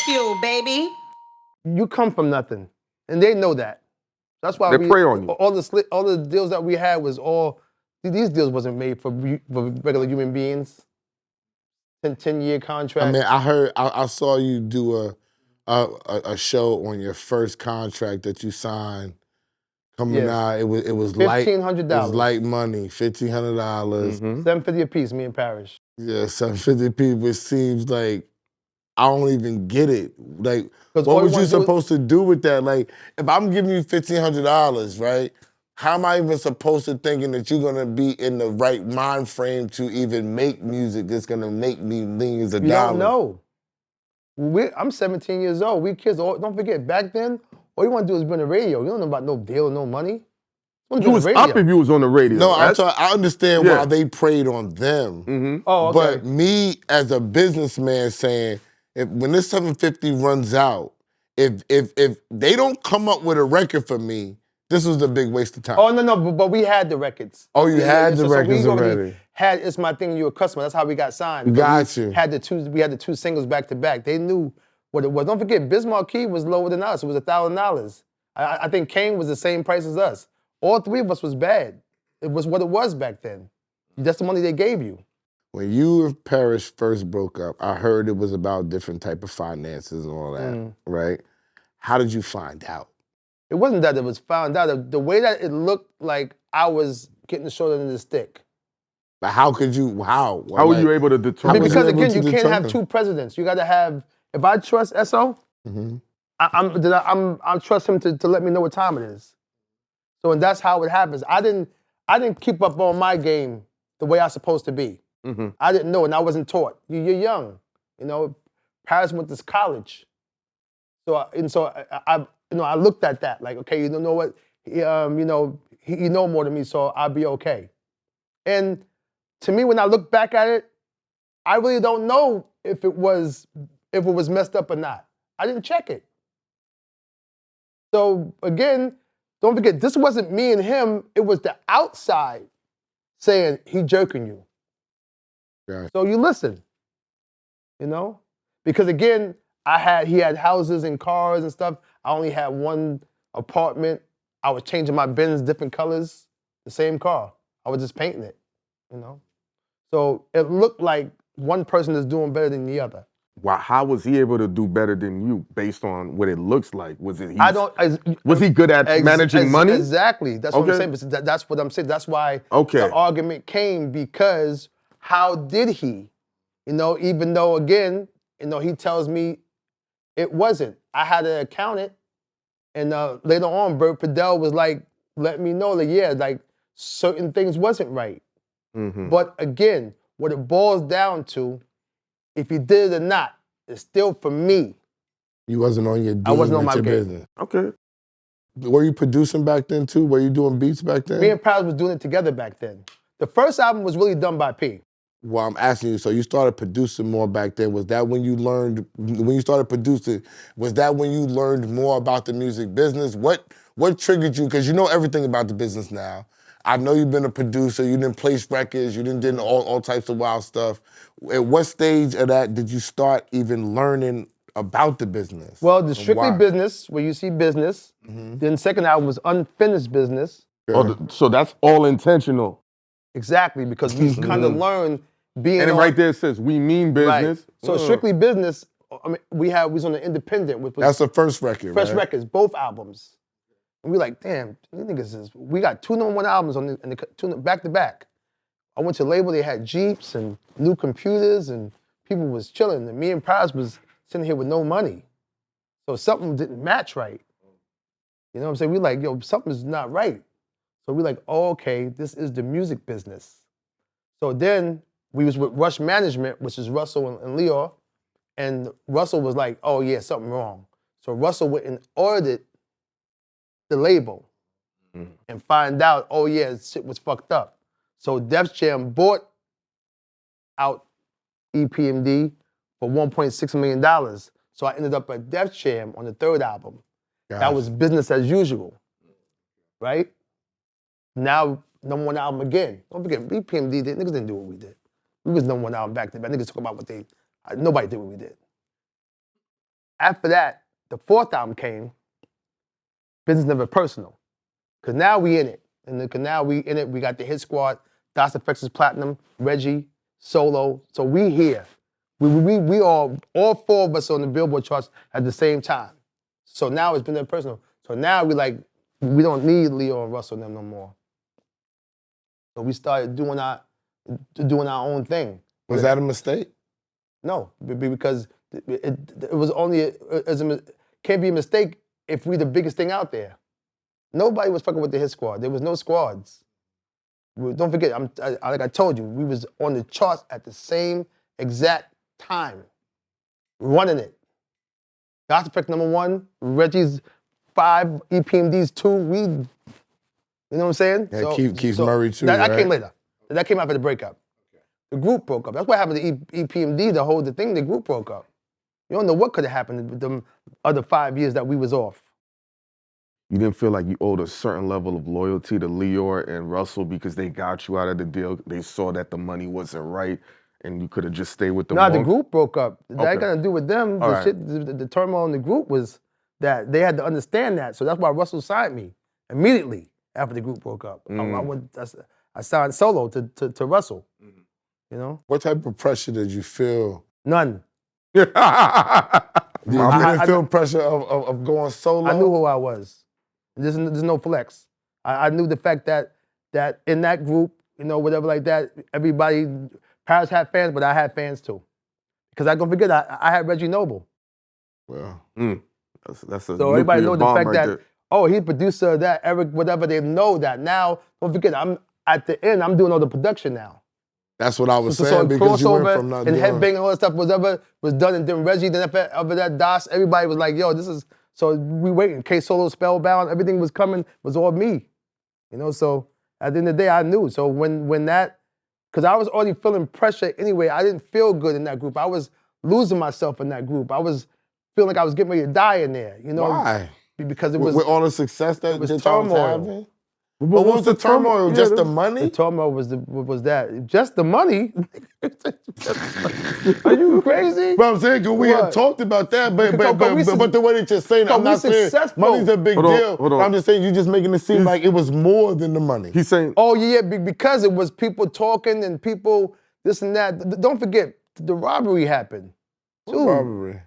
Bagfuel, baby. You come from nothing, and they know that. That's why They prey on you. All the deals that we had was all. These deals wasn't made for regular human beings. 10-year contract. I mean, I saw you do a show on your first contract that you signed. Coming out, it was light. $1,500. It was light money, $1,500. $750 a piece, me and Parrish. Yeah, $750, which seems like I don't even get it. Like, what was you supposed to do with that? Like, if I'm giving you $1,500, right? How am I even supposed to thinking that you're gonna be in the right mind frame to even make music that's gonna make me millions of dollars? You don't know. I'm 17 years old. We kids, don't forget, back then, all you want to do is be on the radio. You don't know about no deal, no money. You was up if you was on the radio. No, I understand why they preyed on them. Oh, okay. But me as a businessman saying, when this 750 runs out, if they don't come up with a record for me, this was a big waste of time. Oh, no, but we had the records. Oh, you had the records already. Had It's My Thing, You a Customer. That's how we got signed. Got you. We had the two singles back to back. They knew what it was. Don't forget, Bismarck Key was lower than us. It was $1,000. I think Kane was the same price as us. All three of us was bad. It was what it was back then. That's the money they gave you. When you and Parrish first broke up, I heard it was about different type of finances and all that, right? How did you find out? It wasn't that it was found out. The way that it looked like I was getting the short end of the stick. But how could you, how? How were you able to determine? Because again, you can't have two presidents. You got to have, if I trust SO, I trust him to let me know what time it is. So and that's how it happens. I didn't keep up on my game the way I was supposed to be. I didn't know, and I wasn't taught. You're young, you know. Paris went to college, so I looked at that like, okay, you know what, he know more than me, so I'll be okay. And to me, when I look back at it, I really don't know if it was messed up or not. I didn't check it. So again, don't forget, this wasn't me and him. It was the outside saying he jerking you. Right. So you listen, you know? Because again, he had houses and cars and stuff. I only had one apartment. I was changing my Benz different colors, the same car. I was just painting it, you know? So it looked like one person is doing better than the other. How was he able to do better than you based on what it looks like? Was he good at managing money? Exactly. That's what I'm saying. That's what I'm saying. That's why the argument came, because how did he? You know, even though, again, you know, he tells me it wasn't. I had an accountant, and later on, Bert Padell was like, let me know that, yeah, like certain things wasn't right. But again, what it boils down to, if you did it or not, it's still for me. You wasn't on your I wasn't on my business. Okay. Were you producing back then too? Were you doing beats back then? Me and Paris was doing it together back then. The first album was really done by P. Well, I'm asking you, so you started producing more back then. Was that when you learned, when you started producing, was that when you learned more about the music business? What triggered you? Because you know everything about the business now. I know you've been a producer, you didn't place records, you did all types of wild stuff. At what stage of that did you start even learning about the business? Well, the Strictly Business, where you see business. Then second album was Unfinished Business. So that's all intentional. Exactly, because we kind of learned being and right there it says, we mean business. Right. So Strictly Business, I mean, we was on the Independent. Which was that's the first record, Fresh records, both albums. And we like, damn, these niggas we got 2 #1 albums on the back to back. I went to the label, they had Jeeps and new computers, and people was chilling. And me and Paris was sitting here with no money. So something didn't match right. You know what I'm saying? We like, yo, something's not right. So we like, oh, okay, this is the music business. So then we was with Rush Management, which is Russell and Leo, and Russell was like, oh yeah, something wrong. So Russell went and audited the label and find out, oh yeah, shit was fucked up. So Def Jam bought out EPMD for $1.6 million. So I ended up at Def Jam on the 3rd album. Gosh. That was business as usual, right? Now, #1 album again. Don't forget, EPMD, niggas didn't do what we did. We was #1 album back then, but niggas talk about nobody did what we did. after that, the fourth album came, Business Never Personal. Because now we in it. And now we in it, we got the Hit Squad, Das EFX is Platinum, Reggie, Solo. So we here. We all four of us on the Billboard charts at the same time. So now it's been that personal. So now we don't need Leo and Russell and them no more. So we started doing our own thing. Was that a mistake? No, because it was only can't be a mistake if we the biggest thing out there. Nobody was fucking with the Hit Squad. There was no squads. Don't forget, like I told you, we was on the charts at the same exact time, running it. Das EFX #1, Reggie's 5, EPMD's 2. We, you know what I'm saying? Yeah, Keith Murray too. That right? came later. That came after the breakup. The group broke up. That's what happened to EPMD. The thing, the group broke up. You don't know what could have happened with them other 5 years that we was off. You didn't feel like you owed a certain level of loyalty to Leor and Russell because they got you out of the deal. They saw that the money wasn't right, and you could have just stayed with them. No, the group broke up. That Okay. ain't got to do with them. All The right. shit, the turmoil in the group was that they had to understand that. So that's why Russell signed me immediately after the group broke up. I signed solo to Russell. You know? What type of pressure did you feel? None. You didn't feel pressure of going solo? I knew who I was. There's no flex. I knew the fact that in that group, you know, whatever like that, everybody, Paris had fans, but I had fans too. Because I don't forget, I had Reggie Noble. Well, that's a So everybody knows the bomb fact right that, there. oh, he's producer of that, Eric, whatever, they know that. Now, don't forget, I'm at the end, I'm doing all the production now. that's what I was So saying because you went crossover from not and doing... headbang and all that stuff, whatever was done, and then Reggie, then after that, Das, everybody was like, yo, this is, so we waiting. K-Solo, Spellbound, everything was coming, was all me. You know, so at the end of the day, I knew. So when that, because I was already feeling pressure anyway, I didn't feel good in that group. I was losing myself in that group. I was feeling like I was getting ready to die in there, you know? Why? Because it was... With all the success that was y'all was turmoil. having? But what was the turmoil? Just the money? The turmoil was that. Just the money? Are you crazy? But I'm saying, 'cause we had talked about that, but the way that you're saying it, I'm not saying successful. money's a big deal. Hold on. I'm just saying you're just making it seem like it was more than the money. He's saying, Oh, yeah, because it was people talking and people this and that. Don't forget, the robbery happened. Too. Robbery.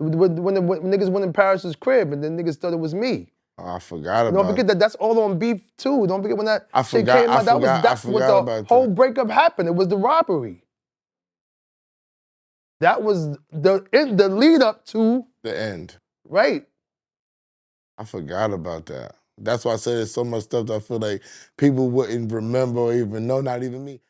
When niggas went in Paris's crib and then niggas thought it was me. Oh, I forgot about Don't forget it. that's all on beef too. Don't forget when that I shit forgot- came I out. forgot- That's I what forgot the about whole that. breakup happened. It was the robbery. That was the lead up to, The end. right. I forgot about that. That's why I said there's so much stuff that I feel like people wouldn't remember or even know, not even me.